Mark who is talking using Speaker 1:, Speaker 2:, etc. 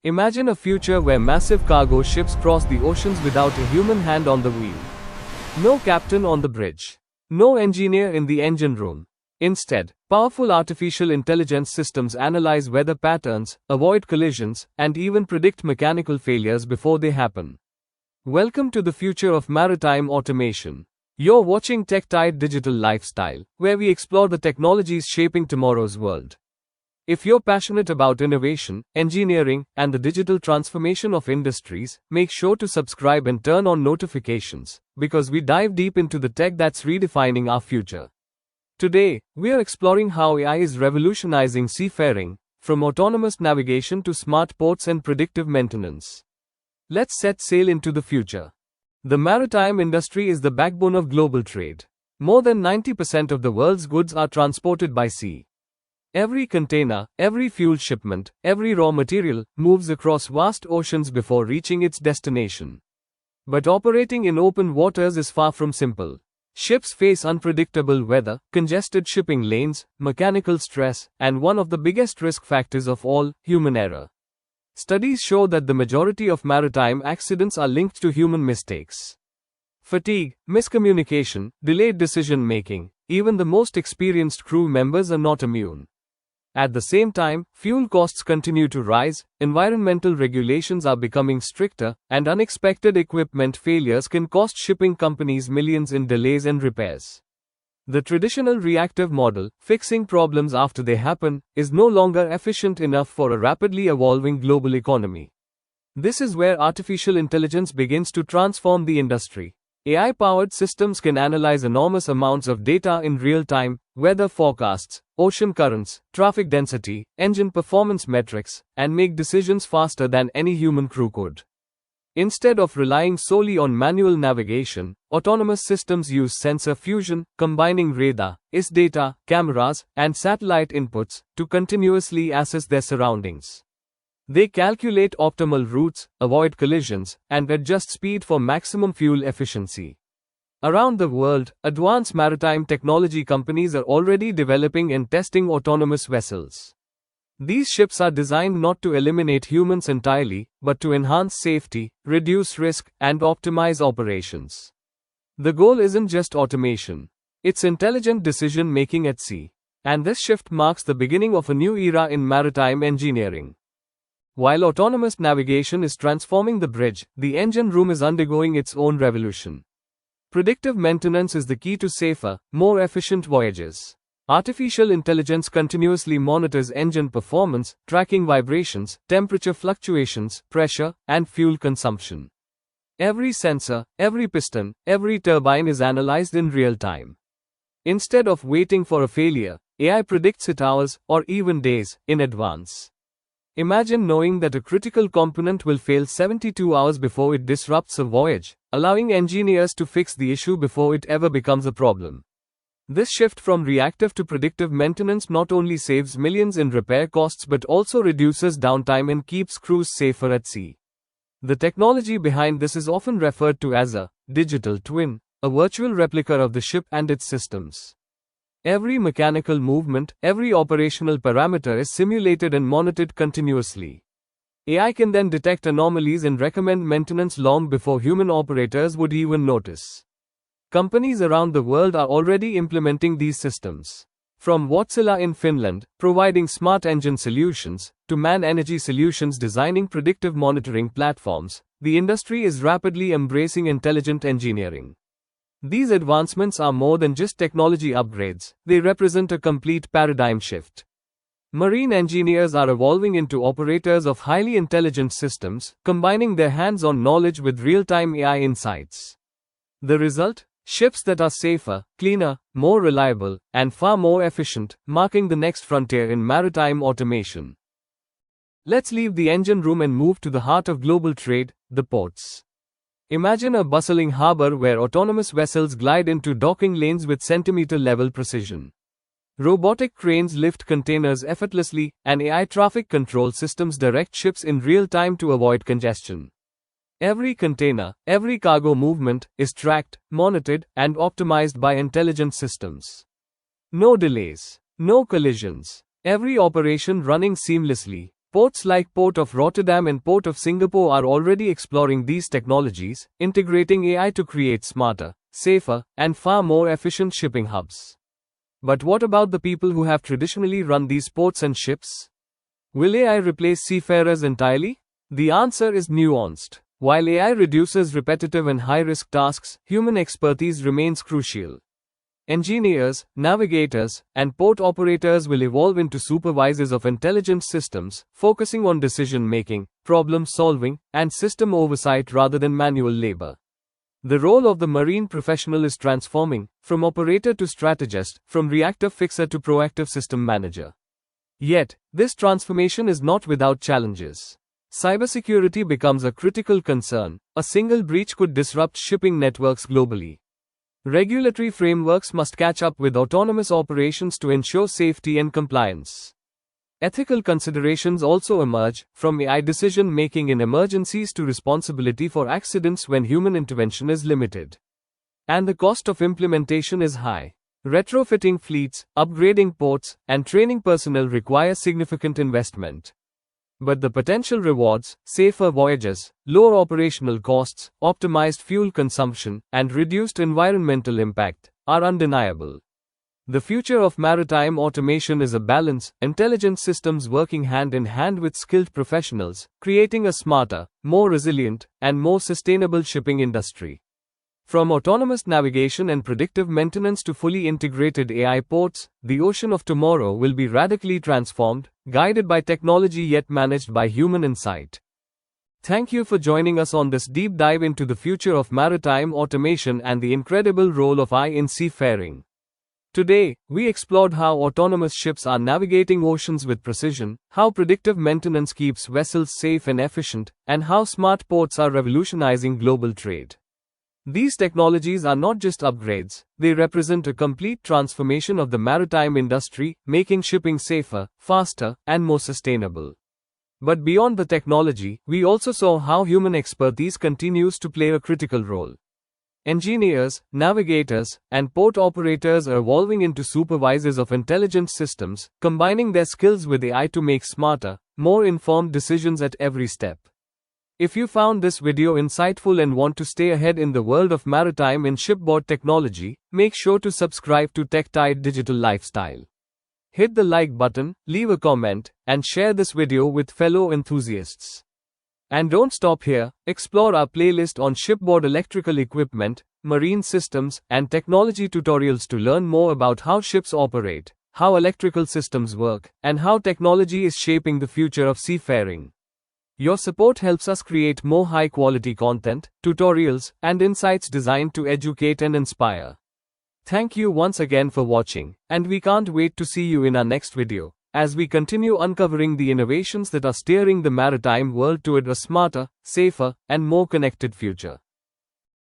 Speaker 1: Imagine a future where massive cargo ships cross the oceans without a human hand on the wheel. No captain on the bridge. No engineer in the engine room. Instead, powerful artificial intelligence systems analyze weather patterns, avoid collisions, and even predict mechanical failures before they happen. Welcome to the future of maritime automation. You're watching TechTide Digital Lifestyle, where we explore the technologies shaping tomorrow's world. If you're passionate about innovation, engineering, and the digital transformation of industries, make sure to subscribe and turn on notifications, because we dive deep into the tech that's redefining our future. Today, we are exploring how AI is revolutionizing seafaring, from autonomous navigation to smart ports and predictive maintenance. Let's set sail into the future. The maritime industry is the backbone of global trade. More than 90% of the world's goods are transported by sea. Every container, every fuel shipment, every raw material moves across vast oceans before reaching its destination. But operating in open waters is far from simple. Ships face unpredictable weather, congested shipping lanes, mechanical stress, and one of the biggest risk factors of all, human error. Studies show that the majority of maritime accidents are linked to human mistakes. Fatigue, miscommunication, delayed decision making, even the most experienced crew members are not immune. At the same time, fuel costs continue to rise, environmental regulations are becoming stricter, and unexpected equipment failures can cost shipping companies millions in delays and repairs. The traditional reactive model, fixing problems after they happen, is no longer efficient enough for a rapidly evolving global economy. This is where artificial intelligence begins to transform the industry. AI-powered systems can analyze enormous amounts of data in real time, weather forecasts, ocean currents, traffic density, engine performance metrics, and make decisions faster than any human crew could. Instead of relying solely on manual navigation, autonomous systems use sensor fusion, combining radar, IS data, cameras, and satellite inputs to continuously assess their surroundings. They calculate optimal routes, avoid collisions, and adjust speed for maximum fuel efficiency. Around the world, advanced maritime technology companies are already developing and testing autonomous vessels. These ships are designed not to eliminate humans entirely, but to enhance safety, reduce risk, and optimize operations. The goal isn't just automation, it's intelligent decision making at sea. And this shift marks the beginning of a new era in maritime engineering. While autonomous navigation is transforming the bridge, the engine room is undergoing its own revolution. Predictive maintenance is the key to safer, more efficient voyages. Artificial intelligence continuously monitors engine performance, tracking vibrations, temperature fluctuations, pressure, and fuel consumption. Every sensor, every piston, every turbine is analyzed in real time. Instead of waiting for a failure, AI predicts it hours, or even days, in advance. Imagine knowing that a critical component will fail 72 hours before it disrupts a voyage, allowing engineers to fix the issue before it ever becomes a problem. This shift from reactive to predictive maintenance not only saves millions in repair costs but also reduces downtime and keeps crews safer at sea. The technology behind this is often referred to as a digital twin, a virtual replica of the ship and its systems. Every mechanical movement, every operational parameter is simulated and monitored continuously. AI can then detect anomalies and recommend maintenance long before human operators would even notice. Companies around the world are already implementing these systems. From Wärtsilä in Finland, providing smart engine solutions, to MAN Energy Solutions designing predictive monitoring platforms, the industry is rapidly embracing intelligent engineering. These advancements are more than just technology upgrades, they represent a complete paradigm shift. Marine engineers are evolving into operators of highly intelligent systems, combining their hands-on knowledge with real-time AI insights. The result? Ships that are safer, cleaner, more reliable, and far more efficient, marking the next frontier in maritime automation. Let's leave the engine room and move to the heart of global trade, the ports. Imagine a bustling harbor where autonomous vessels glide into docking lanes with centimeter-level precision. Robotic cranes lift containers effortlessly, and AI traffic control systems direct ships in real time to avoid congestion. Every container, every cargo movement, is tracked, monitored, and optimized by intelligent systems. No delays, no collisions, every operation running seamlessly, Ports like Port of Rotterdam and Port of Singapore are already exploring these technologies, integrating AI to create smarter, safer, and far more efficient shipping hubs. But what about the people who have traditionally run these ports and ships? Will AI replace seafarers entirely? The answer is nuanced. While AI reduces repetitive and high-risk tasks, human expertise remains crucial. Engineers, navigators, and port operators will evolve into supervisors of intelligent systems, focusing on decision-making, problem-solving, and system oversight rather than manual labor. The role of the marine professional is transforming, from operator to strategist, from reactive fixer to proactive system manager. Yet, this transformation is not without challenges. Cybersecurity becomes a critical concern. A single breach could disrupt shipping networks globally. Regulatory frameworks must catch up with autonomous operations to ensure safety and compliance. Ethical considerations also emerge, from AI decision-making in emergencies to responsibility for accidents when human intervention is limited. And the cost of implementation is high. Retrofitting fleets, upgrading ports, and training personnel require significant investment. But the potential rewards, safer voyages, lower operational costs, optimized fuel consumption, and reduced environmental impact, are undeniable. The future of maritime automation is a balance, intelligent systems working hand in hand with skilled professionals, creating a smarter, more resilient, and more sustainable shipping industry. From autonomous navigation and predictive maintenance to fully integrated AI ports, the ocean of tomorrow will be radically transformed, guided by technology yet managed by human insight. Thank you for joining us on this deep dive into the future of maritime automation and the incredible role of AI in seafaring. Today, we explored how autonomous ships are navigating oceans with precision, how predictive maintenance keeps vessels safe and efficient, and how smart ports are revolutionizing global trade. These technologies are not just upgrades, they represent a complete transformation of the maritime industry, making shipping safer, faster, and more sustainable. But beyond the technology, we also saw how human expertise continues to play a critical role. Engineers, navigators, and port operators are evolving into supervisors of intelligent systems, combining their skills with AI to make smarter, more informed decisions at every step. If you found this video insightful and want to stay ahead in the world of maritime and shipboard technology, make sure to subscribe to TechTide Digital Lifestyle. Hit the like button, leave a comment, and share this video with fellow enthusiasts. And don't stop here, explore our playlist on shipboard electrical equipment, marine systems, and technology tutorials to learn more about how ships operate, how electrical systems work, and how technology is shaping the future of seafaring. Your support helps us create more high-quality content, tutorials, and insights designed to educate and inspire. Thank you once again for watching, and we can't wait to see you in our next video, as we continue uncovering the innovations that are steering the maritime world toward a smarter, safer, and more connected future.